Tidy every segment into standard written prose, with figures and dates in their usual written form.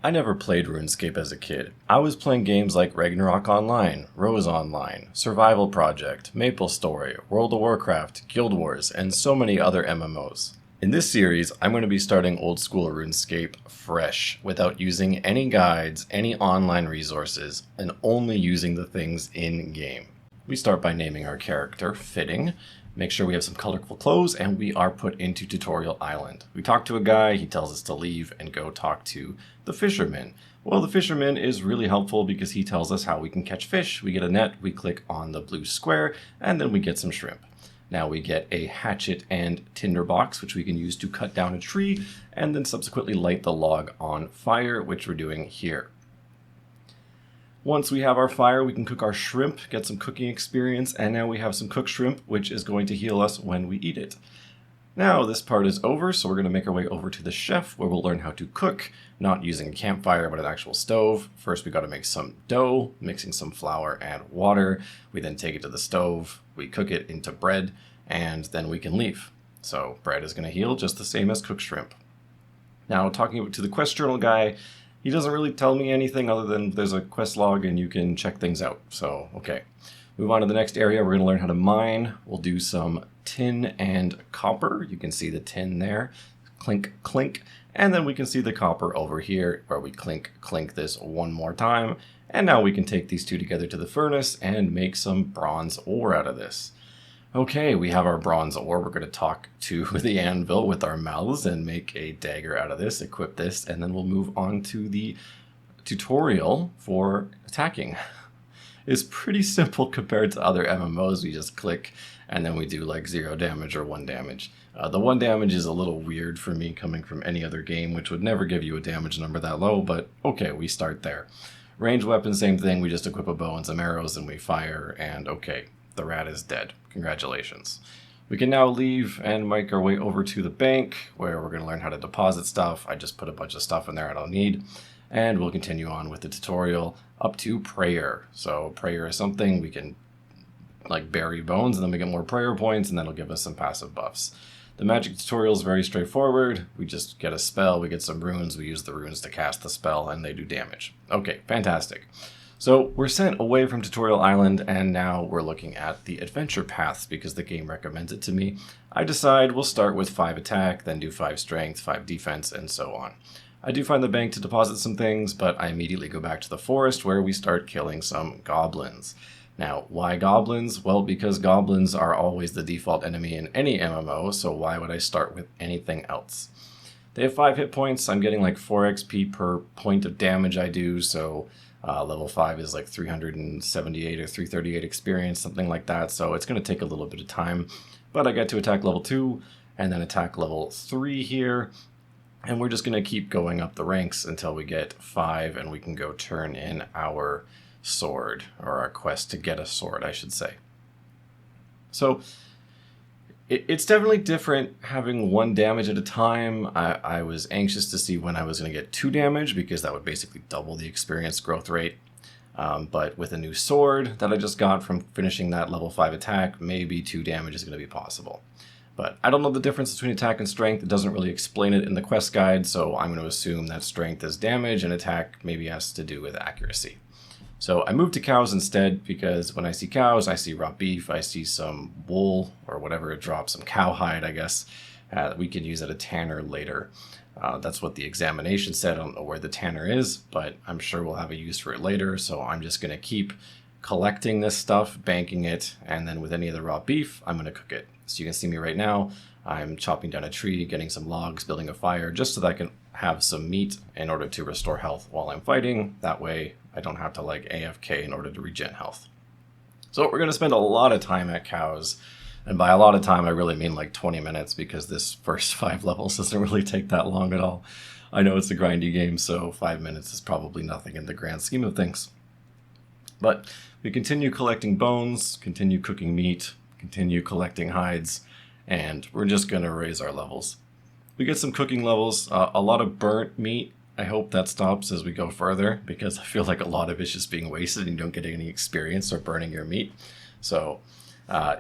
I never played RuneScape as a kid. I was playing games like Ragnarok Online, Rose Online, Survival Project, MapleStory, World of Warcraft, Guild Wars, and so many other MMOs. In this series, I'm going to be starting Old School RuneScape fresh, without using any guides, any online resources, and only using the things in-game. We start by naming our character, Fitting. Make sure we have some colorful clothes, and we are put into Tutorial Island. We talk to a guy, he tells us to leave and go talk to the fisherman. Well, the fisherman is really helpful because he tells us how we can catch fish. We get a net, we click on the blue square, and then we get some shrimp. Now we get a hatchet and tinderbox, which we can use to cut down a tree, and then subsequently light the log on fire, which we're doing here. Once we have our fire, we can cook our shrimp, get some cooking experience, and now we have some cooked shrimp, which is going to heal us when we eat it. Now this part is over, so we're going to make our way over to the chef, where we'll learn how to cook, not using a campfire, but an actual stove. First, we got to make some dough, mixing some flour and water. We then take it to the stove, we cook it into bread, and then we can leave. So bread is going to heal just the same as cooked shrimp. Now, talking to the quest journal guy, he doesn't really tell me anything other than there's a quest log and you can check things out. So, okay. Move on to the next area. We're going to learn how to mine. We'll do some tin and copper. You can see the tin there. Clink, clink. And then we can see the copper over here where we clink, clink this one more time. And now we can take these two together to the furnace and make some bronze ore out of this. Okay, we have our bronze ore. We're going to talk to the anvil with our mouths and make a dagger out of this, equip this, and then we'll move on to the tutorial for attacking. It's pretty simple compared to other MMOs. We just click and then we do like 0 damage or 1 damage. The 1 damage is a little weird for me coming from any other game, which would never give you a damage number that low, but okay, we start there. Ranged weapon, same thing. We just equip a bow and some arrows and we fire, and okay, the rat is dead. Congratulations. We can now leave and make our way over to the bank, where we're going to learn how to deposit stuff. I just put a bunch of stuff in there I don't need. And we'll continue on with the tutorial up to prayer. So prayer is something we can like bury bones, and then we get more prayer points, and that'll give us some passive buffs. The magic tutorial is very straightforward. We just get a spell, we get some runes, we use the runes to cast the spell, and they do damage. Okay, fantastic. So we're sent away from Tutorial Island, and now we're looking at the adventure paths because the game recommends it to me. I decide we'll start with 5 attack, then do 5 strength, 5 defense, and so on. I do find the bank to deposit some things, but I immediately go back to the forest where we start killing some goblins. Now, why goblins? Well, because goblins are always the default enemy in any MMO, so why would I start with anything else? They have 5 hit points. I'm getting like 4 XP per point of damage I do, so level 5 is like 378 or 338 experience, something like that, so it's going to take a little bit of time. But I get to attack level 2, and then attack level 3 here, and we're just going to keep going up the ranks until we get 5, and we can go turn in our sword, or our quest to get a sword, I should say. So it's definitely different having 1 damage at a time. I was anxious to see when I was going to get 2 damage because that would basically double the experience growth rate. But with a new sword that I just got from finishing that level 5 attack, maybe 2 damage is going to be possible. But I don't know the difference between attack and strength. It doesn't really explain it in the quest guide, so I'm going to assume that strength is damage and attack maybe has to do with accuracy. So I moved to cows instead because when I see cows, I see raw beef, I see some wool or whatever it drops, some cowhide, I guess, that we can use at a tanner later. That's what the examination said. I don't know where the tanner is, but I'm sure we'll have a use for it later. So I'm just going to keep collecting this stuff, banking it, and then with any of the raw beef, I'm going to cook it. So you can see me right now. I'm chopping down a tree, getting some logs, building a fire, just so that I can have some meat in order to restore health while I'm fighting. That way I don't have to like AFK in order to regen health. So we're going to spend a lot of time at cows. And by a lot of time, I really mean like 20 minutes because this first 5 levels doesn't really take that long at all. I know it's a grindy game, so 5 minutes is probably nothing in the grand scheme of things. But we continue collecting bones, continue cooking meat, continue collecting hides, and we're just going to raise our levels. We get some cooking levels, a lot of burnt meat. I hope that stops as we go further because I feel like a lot of it's just being wasted and you don't get any experience or burning your meat. So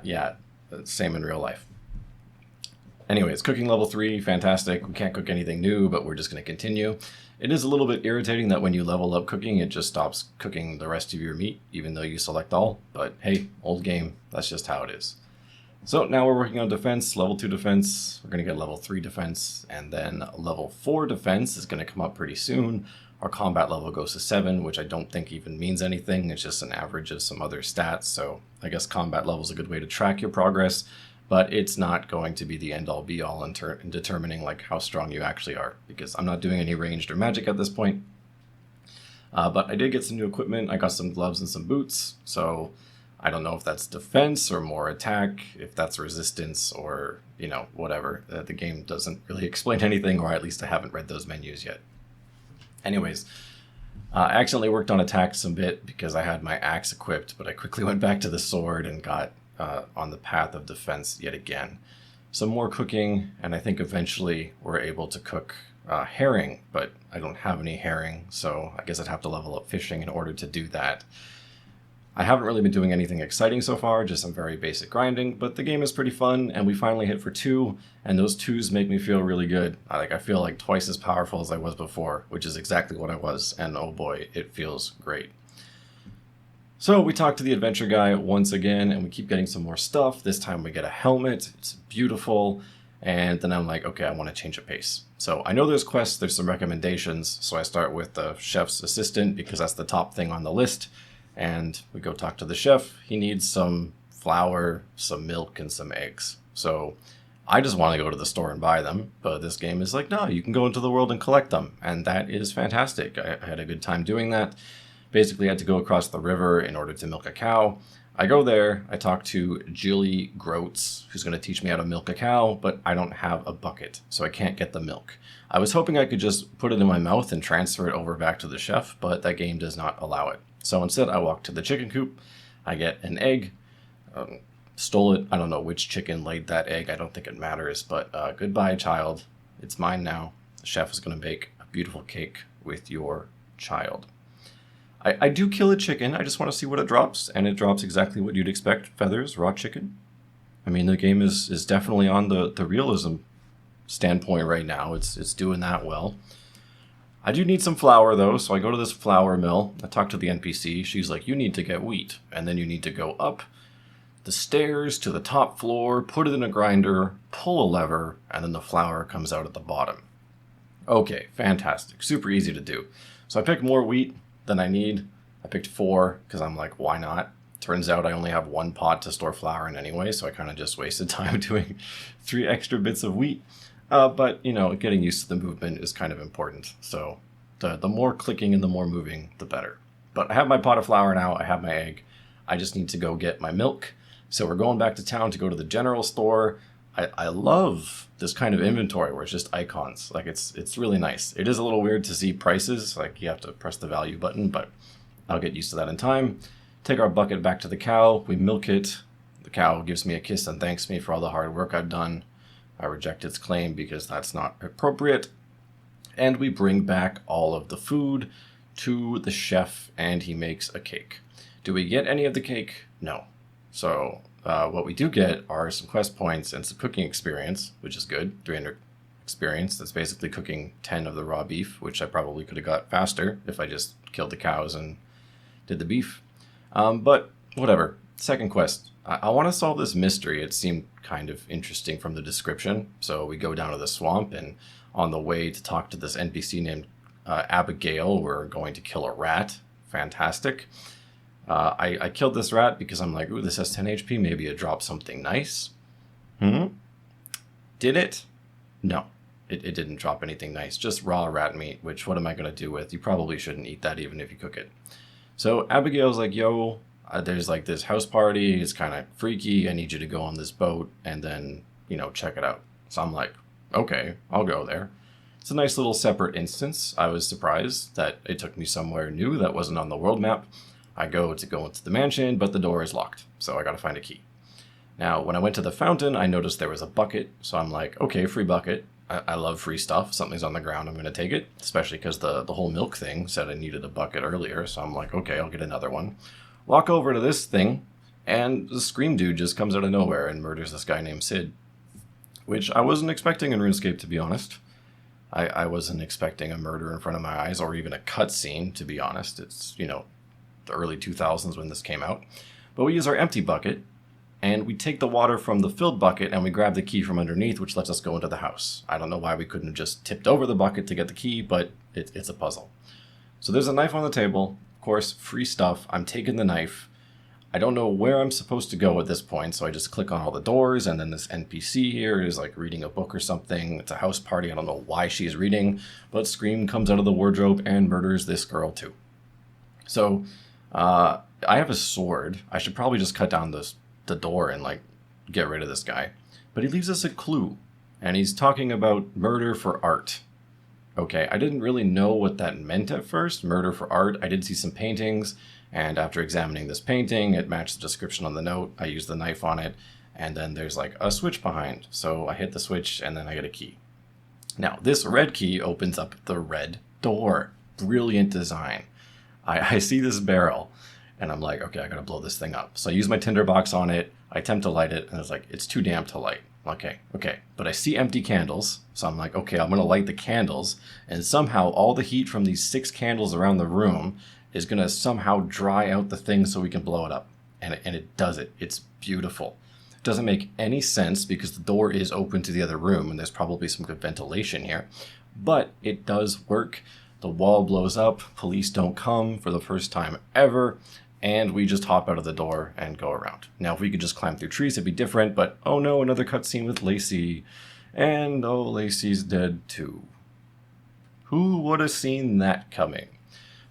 yeah, same in real life. Anyways, cooking level 3, fantastic. We can't cook anything new, but we're just going to continue. It is a little bit irritating that when you level up cooking, it just stops cooking the rest of your meat, even though you select all. But hey, old game, that's just how it is. So now we're working on defense, level 2 defense. We're going to get level 3 defense, and then level 4 defense is going to come up pretty soon. Our combat level goes to 7, which I don't think even means anything. It's just an average of some other stats, so I guess combat level is a good way to track your progress, but it's not going to be the end-all be-all in determining like how strong you actually are, because I'm not doing any ranged or magic at this point. But I did get some new equipment. I got some gloves and some boots, so I don't know if that's defense or more attack, if that's resistance or, you know, whatever. The game doesn't really explain anything, or at least I haven't read those menus yet. Anyways, I accidentally worked on attack some bit because I had my axe equipped, but I quickly went back to the sword and got on the path of defense yet again. Some more cooking, and I think eventually we're able to cook herring, but I don't have any herring, so I guess I'd have to level up fishing in order to do that. I haven't really been doing anything exciting so far, just some very basic grinding, but the game is pretty fun, and we finally hit for 2, and those 2s make me feel really good. I feel like twice as powerful as I was before, which is exactly what I was, and oh boy, it feels great. So we talked to the adventure guy once again, and we keep getting some more stuff. This time we get a helmet, it's beautiful, and then I'm like, okay, I want to change a pace. So I know there's quests, there's some recommendations, so I start with the chef's assistant, because that's the top thing on the list. And we go talk to the chef. He needs some flour, some milk, and some eggs. So I just want to go to the store and buy them. But this game is like, no, you can go into the world and collect them. And that is fantastic. I had a good time doing that. Basically, I had to go across the river in order to milk a cow. I go there. I talk to Jilly Groats, who's going to teach me how to milk a cow. But I don't have a bucket, so I can't get the milk. I was hoping I could just put it in my mouth and transfer it over back to the chef, but that game does not allow it. So instead, I walk to the chicken coop, I get an egg, stole it. I don't know which chicken laid that egg. I don't think it matters, but goodbye, child. It's mine now. The chef is going to bake a beautiful cake with your child. I do kill a chicken. I just want to see what it drops, and it drops exactly what you'd expect. Feathers, raw chicken. I mean, the game is definitely on the realism standpoint right now. It's doing that well. I do need some flour, though, so I go to this flour mill. I talk to the NPC. She's like, you need to get wheat, and then you need to go up the stairs to the top floor, put it in a grinder, pull a lever, and then the flour comes out at the bottom. Okay, fantastic. Super easy to do. So I pick more wheat than I need. I picked 4, because I'm like, why not? Turns out I only have 1 pot to store flour in anyway, so I kind of just wasted time doing 3 extra bits of wheat. But, you know, getting used to the movement is kind of important. So the more clicking and the more moving, the better. But I have my pot of flour now. I have my egg. I just need to go get my milk. So we're going back to town to go to the general store. I love this kind of inventory where it's just icons. Like, it's really nice. It is a little weird to see prices. Like, you have to press the value button, but I'll get used to that in time. Take our bucket back to the cow. We milk it. The cow gives me a kiss and thanks me for all the hard work I've done. I reject its claim because that's not appropriate. And we bring back all of the food to the chef, and he makes a cake. Do we get any of the cake? No. So what we do get are some quest points and some cooking experience, which is good. 300 experience. That's basically cooking 10 of the raw beef, which I probably could have got faster if I just killed the cows and did the beef. But whatever. Second quest. I want to solve this mystery. It seemed kind of interesting from the description. So we go down to the swamp, and on the way to talk to this NPC named Abigail, we're going to kill a rat. Fantastic. I killed this rat because I'm like, ooh, this has 10 HP. Maybe it drops something nice. Did it? No. It didn't drop anything nice. Just raw rat meat, which what am I going to do with? You probably shouldn't eat that even if you cook it. So Abigail's like, yo, there's like this house party. It's kind of freaky. I need you to go on this boat and then, you know, check it out. So I'm like, okay, I'll go there. It's a nice little separate instance. I was surprised that it took me somewhere new that wasn't on the world map. I go into the mansion, but the door is locked. So I got to find a key. Now, when I went to the fountain, I noticed there was a bucket. So I'm like, okay, free bucket. I love free stuff. Something's on the ground, I'm going to take it. Especially because the whole milk thing said I needed a bucket earlier. So I'm like, okay, I'll get another one. Walk over to this thing, and the Scream Dude just comes out of nowhere and murders this guy named Sid. Which I wasn't expecting in RuneScape, to be honest. I wasn't expecting a murder in front of my eyes or even a cutscene, to be honest. It's, you know, the early 2000s when this came out. But we use our empty bucket, and we take the water from the filled bucket and we grab the key from underneath, which lets us go into the house. I don't know why we couldn't have just tipped over the bucket to get the key, but it's a puzzle. So there's a knife on the table. Of course, free stuff. I'm taking the knife. I don't know where I'm supposed to go at this point, so I just click on all the doors, and then this NPC here is like reading a book or something. It's a house party. I don't know why she's reading, but Scream comes out of the wardrobe and murders this girl too. So I have a sword. I should probably just cut down the door and like get rid of this guy. But he leaves us a clue, and he's talking about murder for art. Okay, I didn't really know what that meant at first, murder for art. I did see some paintings, and after examining this painting, it matched the description on the note. I used the knife on it, and then there's like a switch behind. So I hit the switch, and then I get a key. Now, this red key opens up the red door. Brilliant design. I see this barrel, and I'm like, okay, I gotta blow this thing up. So I use my tinderbox on it, I attempt to light it, and it's like, it's too damp to light. Okay. But I see empty candles, so I'm like, okay, I'm gonna light the candles, and somehow all the heat from these 6 candles around the room is gonna somehow dry out the thing so we can blow it up. And it does it. It's beautiful. It doesn't make any sense because the door is open to the other room, and there's probably some good ventilation here, but it does work. The wall blows up, police don't come for the first time ever, and we just hop out of the door and go around. Now, if we could just climb through trees, it'd be different, but oh no, another cutscene with Lacey. And oh, Lacey's dead too. Who would have seen that coming?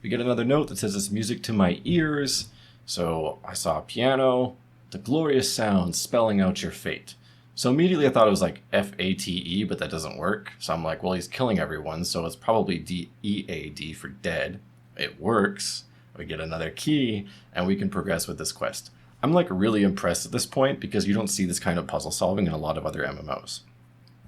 We get another note that says it's music to my ears. So I saw a piano, the glorious sound spelling out your fate. So immediately I thought it was like F-A-T-E, but that doesn't work. So I'm like, well, he's killing everyone, so it's probably D-E-A-D for dead. It works. We get another key, and we can progress with this quest. I'm like really impressed at this point because you don't see this kind of puzzle solving in a lot of other MMOs.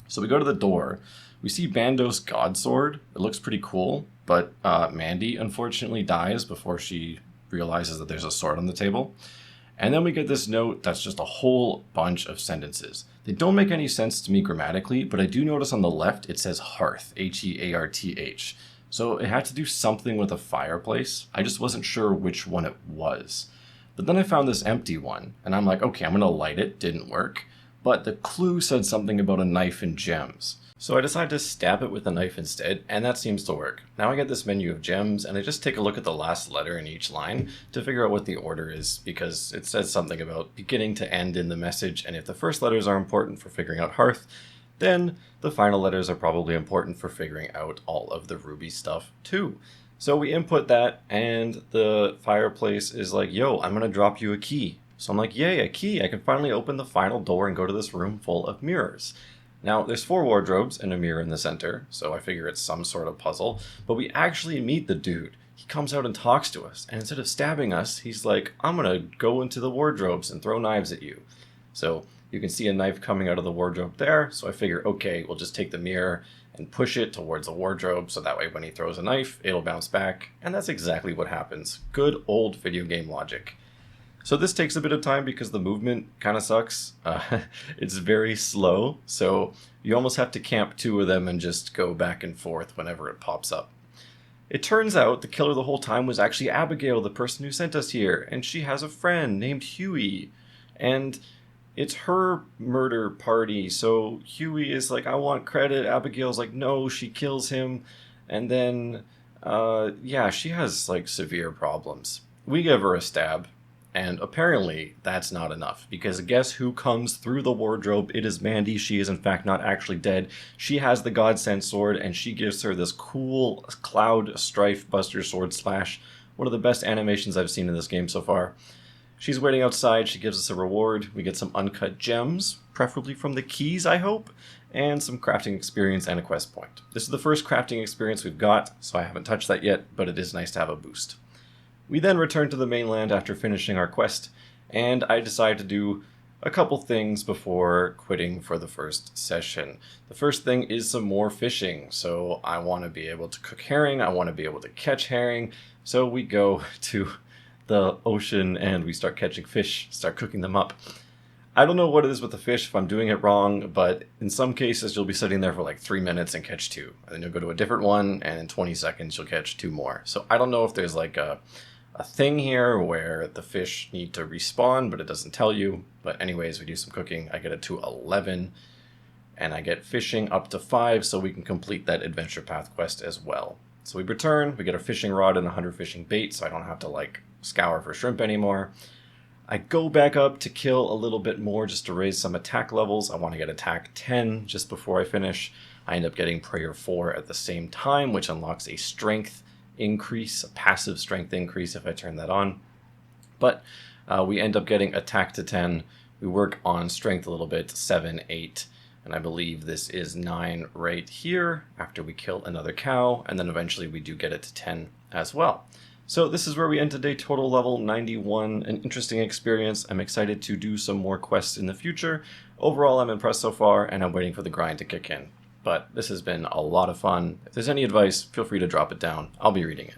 So we go to the door. We see Bando's God Sword. It looks pretty cool, but Mandy unfortunately dies before she realizes that there's a sword on the table. And then we get this note that's just a whole bunch of sentences. They don't make any sense to me grammatically, but I do notice on the left it says hearth, H-E-A-R-T-H. So it had to do something with a fireplace. I just wasn't sure which one it was. But then I found this empty one, and I'm like, okay, I'm gonna light it. Didn't work. But the clue said something about a knife and gems. So I decided to stab it with a knife instead, and that seems to work. Now I get this menu of gems, and I just take a look at the last letter in each line to figure out what the order is, because it says something about beginning to end in the message, and if the first letters are important for figuring out hearth, then the final letters are probably important for figuring out all of the Ruby stuff too. So we input that, and the fireplace is like, yo, I'm gonna drop you a key. So I'm like, yay, a key. I can finally open the final door and go to this room full of mirrors. Now, there's 4 wardrobes and a mirror in the center, so I figure it's some sort of puzzle, but we actually meet the dude. He comes out and talks to us, and instead of stabbing us, he's like, I'm gonna go into the wardrobes and throw knives at you. So you can see a knife coming out of the wardrobe there, so I figure, okay, we'll just take the mirror and push it towards the wardrobe, so that way when he throws a knife, it'll bounce back, and that's exactly what happens. Good old video game logic. So this takes a bit of time because the movement kind of sucks. It's very slow, so you almost have to camp 2 of them and just go back and forth whenever it pops up. It turns out the killer the whole time was actually Abigail, the person who sent us here, and she has a friend named Huey. And it's her murder party, so Huey is like, I want credit. Abigail's like, no, she kills him. And then, yeah, she has like severe problems. We give her a stab. And apparently that's not enough, because guess who comes through the wardrobe? It is Mandy. She is in fact not actually dead. She has the God-sent sword, and she gives her this cool Cloud Strife Buster Sword Slash. One of the best animations I've seen in this game so far. She's waiting outside. She gives us a reward. We get some uncut gems, preferably from the keys, I hope, and some crafting experience and a quest point. This is the first crafting experience we've got, so I haven't touched that yet, but it is nice to have a boost. We then return to the mainland after finishing our quest, and I decide to do a couple things before quitting for the first session. The first thing is some more fishing, so I want to be able to cook herring, I want to be able to catch herring, so we go to the ocean and we start catching fish, start cooking them up. I don't know what it is with the fish if I'm doing it wrong, but in some cases you'll be sitting there for like 3 minutes and catch 2. And then you'll go to a different one, and in 20 seconds you'll catch 2 more. So I don't know if there's like a thing here where the fish need to respawn, but it doesn't tell you. But anyways, we do some cooking. I get it to 11, and I get fishing up to 5, so we can complete that adventure path quest as well. So we return, we get a fishing rod and 100 fishing bait, so I don't have to like scour for shrimp anymore. I go back up to kill a little bit more just to raise some attack levels. I want to get attack 10 just before I finish. I end up getting prayer 4 at the same time, which unlocks a strength increase, a passive strength increase if I turn that on. But we end up getting attack to 10. We work on strength a little bit, 7, 8, and I believe this is 9 right here after we kill another cow, and then eventually we do get it to 10 as well. So this is where we end today, total level 91, an interesting experience. I'm excited to do some more quests in the future. Overall, I'm impressed so far, and I'm waiting for the grind to kick in. But this has been a lot of fun. If there's any advice, feel free to drop it down. I'll be reading it.